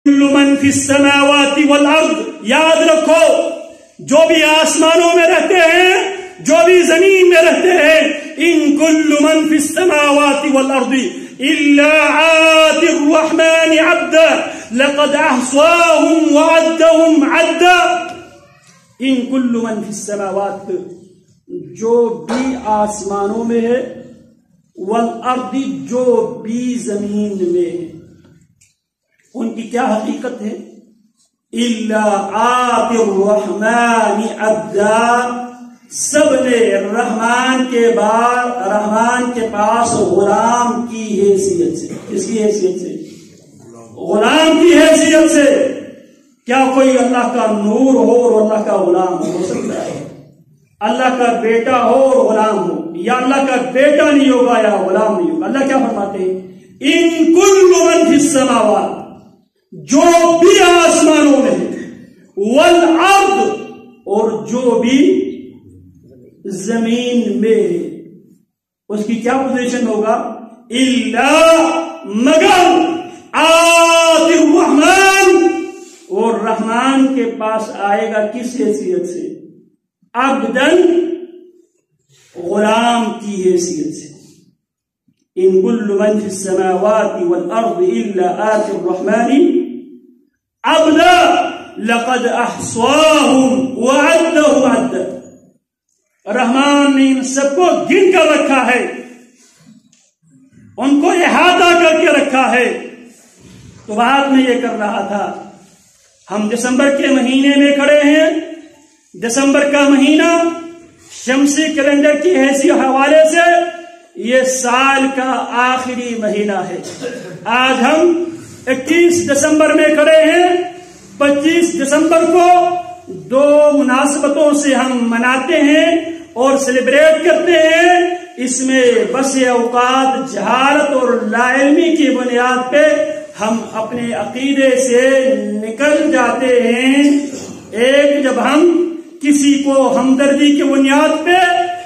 کل من فی السماوات والارض، یاد رکھو جو بھی آسمانوں میں رہتے ہیں، جو بھی زمین میں رہتے ہیں، ان کل من فی السماوات والارض الا آتی الرحمن عبدا لقد احصاهم وعدهم عدا۔ ان کل من فی السماوات، جو بھی آسمانوں میں ہے، والارض، جو بھی زمین میں ہے، ان کی کیا حقیقت ہے؟ الا آتی الرحمن عبدا، سب نے رحمان کے پاس غلام کی حیثیت سے، کس کی حیثیت سے؟ غلام کی حیثیت سے۔ کیا کوئی اللہ کا نور ہو اور اللہ کا غلام ہو سکتا ہے؟ اللہ کا بیٹا ہو اور غلام ہو، یا اللہ کا بیٹا نہیں ہوگا یا غلام نہیں ہوگا؟ اللہ کیا فرماتے ہیں؟ ان کل من فی السماوات، جو بھی آسمانوں میں ہے، والارض، اور جو بھی زمین میں ہے، اس کی کیا پوزیشن ہوگا؟ الا، مگر، آتی الرحمن، اور رحمان کے پاس آئے گا کس حیثیت سے؟ عبدن، غلام کی حیثیت سے۔ ان کل من فی السماوات والارض الا آتی الرحمن عبدا لقد احصاهم وعدهم عدا۔ رحمان نے ان سب کو گن کر رکھا ہے، ان کو احاطہ کر کے رکھا ہے۔ تو بات میں یہ کر رہا تھا، ہم دسمبر کے مہینے میں کھڑے ہیں۔ دسمبر کا مہینہ شمسی کیلنڈر کی حیثیت حوالے سے یہ سال کا آخری مہینہ ہے۔ آج ہم 21 دسمبر میں کھڑے ہیں۔ 25 دسمبر کو دو مناسبتوں سے ہم مناتے ہیں اور سیلیبریٹ کرتے ہیں۔ اس میں بس اوقات جہالت اور لا علمی کی بنیاد پہ ہم اپنے عقیدے سے نکل جاتے ہیں۔ ایک، جب ہم کسی کو ہمدردی کی بنیاد پہ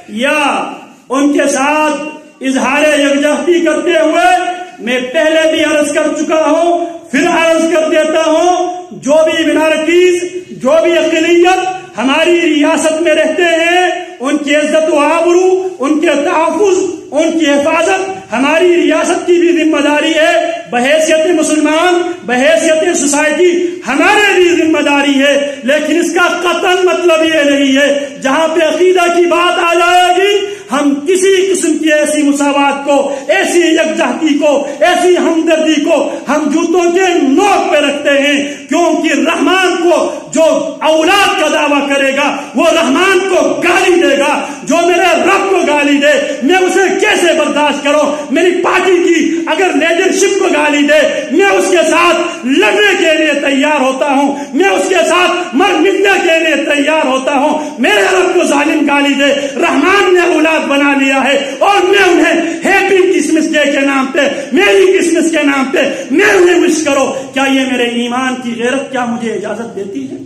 یا ان کے ساتھ اظہار یکجہتی کرتے ہوئے، میں پہلے بھی عرض کر چکا ہوں، پھر عرض کر دیتا ہوں، جو بھی منارکیز، جو بھی اقلیت ہماری ریاست میں رہتے ہیں، ان کی عزت و آبرو، ان کے تحفظ، ان کی حفاظت ہماری ریاست کی بھی ذمہ داری ہے۔ بحیثیت مسلمان، بحیثیت سوسائٹی ہمارے بھی ذمہ داری ہے۔ لیکن اس کا قطعاً مطلب یہ نہیں ہے جہاں پہ عقیدہ کی بات آ جائے گی ہم کسی قسم کی ایسی مساوات کو، ایسی یکجہتی کو، ایسی ہمدردی کو ہم جوتوں کے نوک پہ رکھتے ہیں، کیونکہ رحمان کو جو اولاد کا دعویٰ کرے گا وہ رحمان کو گالی دے گا۔ جو میرے رب کو گالی دے میں اسے کیسے برداشت کروں؟ میری پارٹی کی اگر لیڈرشپ کو گالی دے میں اس کے ساتھ لڑنے کے لیے تیار ہوتا ہوں، میں اس کے ساتھ مر مٹنے کے لیے تیار ہوتا ہوں۔ میرے رب کو ظالم گالی دے، رحمان نے اولاد بنا لیا ہے اور میں انہیں ہیپی کرسمس ڈے کے نام پہ، میری کرسمس کے نام پہ میں انہیں وش کرو، کیا یہ میرے ایمان کی غیرت کیا مجھے اجازت دیتی ہے؟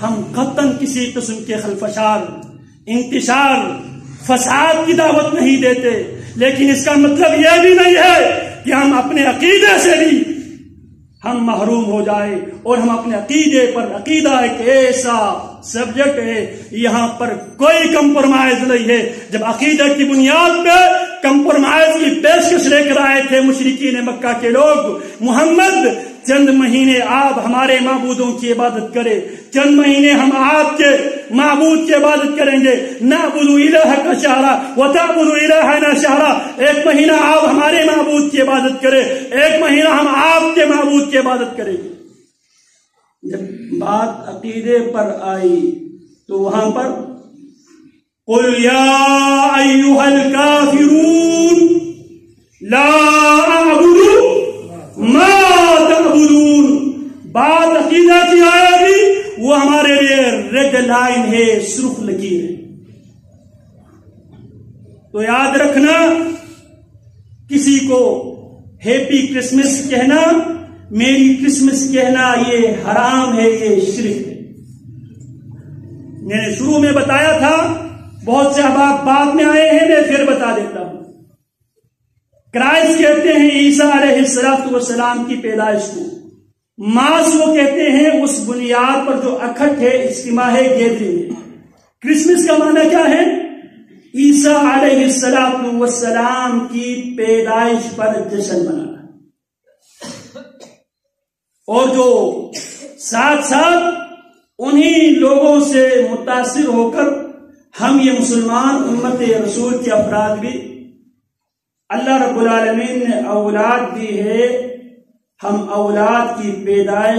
ہم قطعاً کسی قسم کے خلفشار، انتشار، فساد کی دعوت نہیں دیتے، لیکن اس کا مطلب یہ بھی نہیں ہے کہ ہم اپنے عقیدے سے بھی ہم محروم ہو جائے۔ اور ہم اپنے عقیدے پر، عقیدہ ایک ایسا سبجیکٹ ہے یہاں پر کوئی کمپرومائز نہیں ہے۔ جب عقیدہ کی بنیاد پہ کمپرومائز کی پیشکش لے کر آئے تھے مشرکین مکہ کے لوگ، محمد چند مہینے آپ ہمارے معبودوں کی عبادت کرے، چند مہینے ہم آپ کے معبود کی عبادت کریں گے، نعبد الہک شہرا وتعبد الہنا شہرا، ایک مہینہ آپ ہمارے معبود کی عبادت کرے، ایک مہینہ ہم آپ کے معبود کی عبادت کریں گے۔ جب بات عقیدے پر آئی تو وہاں پر قل یا ایھا الکافرون لا اعبد ما تعبدون، بات عقیدہ کی آئے گی وہ ہمارے لیے ریڈ لائن ہے، سرخ لکیر ہے۔ تو یاد رکھنا، کسی کو ہیپی کرسمس کہنا، میری کرسمس کہنا یہ حرام ہے، یہ شرک ہے۔ میں نے شروع میں بتایا تھا، بہت سے احباب بعد میں آئے ہیں، میں پھر بتا دیتا ہوں۔ کرائس کہتے ہیں عیسیٰ علیہ السلام کی پیدائش کو، ماس وہ کہتے ہیں اس بنیاد پر جو اکٹھ ہے، اجتماع ہے، گیدرنگ ہے۔ کرسمس کا معنی کیا ہے؟ عیسیٰ علیہ السلام کی پیدائش پر جشن منانا، اور جو ساتھ ساتھ انہی لوگوں سے متاثر ہو کر ہم یہ مسلمان امت رسول کے افراد بھی، اللہ رب العالمین نے اولاد دی ہے، ہم اولاد کی پیدائش